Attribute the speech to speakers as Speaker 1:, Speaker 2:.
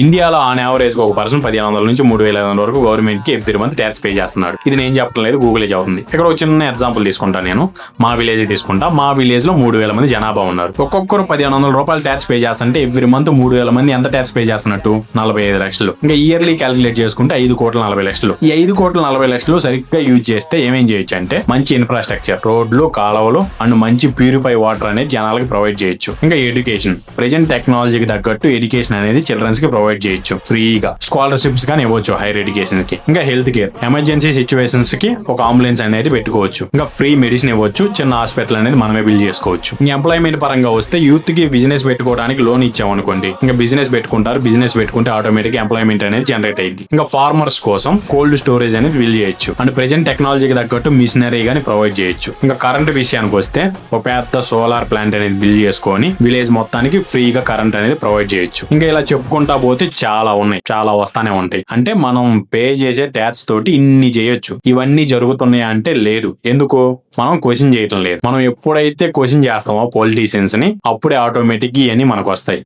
Speaker 1: ఇండియాలో on average ఒక person 1500 నుంచి 3500 వరకు గవర్నమెంట్ కి ఎవ్రీ మంత్ ట్యాక్స్ పే చేస్తున్నాడు. ఇది నేను చెప్పడం లేదు, గూగుల్ చెబుతుంది. ఇక్కడ ఒక చిన్న ఎగ్జాంపుల్ తీసుకుంటా, నేను మా విలేజ్ తీసుకుంటా. మా విలేజ్ లో 3000 మంది జనాభా ఉన్నారు. ఒక్కొక్కరు 1500 రూపాయలు ట్యాక్స్ పే చేస్తుంటే ఎవ్రీ మంత్ 3000 మంది ఎంత ట్యాక్స్ పే చేస్తున్నట్టు 45 లక్షలు. ఇంకా ఇయర్లీ క్యాలిక్యులేట్ చేసుకుంటే 5,40,00,000. ఈ 5,40,00,000 సరిగ్గా యూజ్ చేస్తే ఏమేం చేయొచ్చు అంటే మంచి ఇన్ఫ్రాస్ట్రక్చర్, రోడ్లు, కాలువలు అండ్ మంచి ప్యూరిఫై వాటర్ అనేది జనాలకి ప్రొవైడ్ చేయొచ్చు. ఇంకా ఎడ్యుకేషన్, ప్రెజెంట్ టెక్నాలజీకి తగ్గట్టు ఎడ్యుకేషన్ అనేది చిల్డ్రన్స్ కి ప్రొవైడ్ చేయొచ్చు. ఫ్రీగా స్కాలర్షిప్స్ కానీ ఇవ్వచ్చు హైయర్ ఎడ్యుకేషన్ కి. ఇంకా హెల్త్ కేర్, ఎమర్జెన్సీ సిచ్యువేషన్స్ కి ఒక అంబులెన్స్ అనేది పెట్టుకోవచ్చు. ఇంకా ఫ్రీ మెడిసిన్ ఇవ్వచ్చు, చిన్న హాస్పిటల్ అనేది మనమే బిల్డ్ చేసుకోవచ్చు. ఇంకా ఎంప్లాయ్మెంట్ పరంగా వస్తే యూత్ కి బిజినెస్ పెట్టుకోవడానికి లోన్ ఇచ్చామనుకోండి, ఇంకా బిజినెస్ పెట్టుకుంటారు. బిజినెస్ పెట్టుకుంటే ఆటోమేటిక్ ఎంప్లాయ్మెంట్ అనేది జనరేట్ అయ్యింది. ఇంకా ఫార్మర్స్ కోసం కోల్డ్ స్టోరేజ్ అనేది బిల్డ్ చేయొచ్చు అండ్ ప్రెజెంట్ టెక్నాలజీకి తగ్గట్టు మిషనరీ గానీ ప్రొవైడ్ చేయొచ్చు. ఇంకా కరెంట్ విషయానికి వస్తే ఒక పెద్ద సోలార్ ప్లాంట్ అనేది బిల్డ్ చేసుకొని విలేజ్ మొత్తానికి ఫ్రీగా కరెంట్ అనేది ప్రొవైడ్ చేయొచ్చు. ఇంకా ఇలా చెప్పుకుంటా పోతే చాలా ఉన్నాయి, చాలా వస్తానే ఉంటాయి. అంటే మనం పే చేసే ట్యాక్స్ తోటి ఇన్ని చేయొచ్చు. ఇవన్నీ జరుగుతున్నాయా అంటే లేదు. ఎందుకు? మనం క్వశ్చన్ చేయటం లేదు. మనం ఎప్పుడైతే క్వశ్చన్ చేస్తామో పొలిటీషియన్స్ ని, అప్పుడే ఆటోమేటిక్ ఇవన్నీ మనకు వస్తాయి.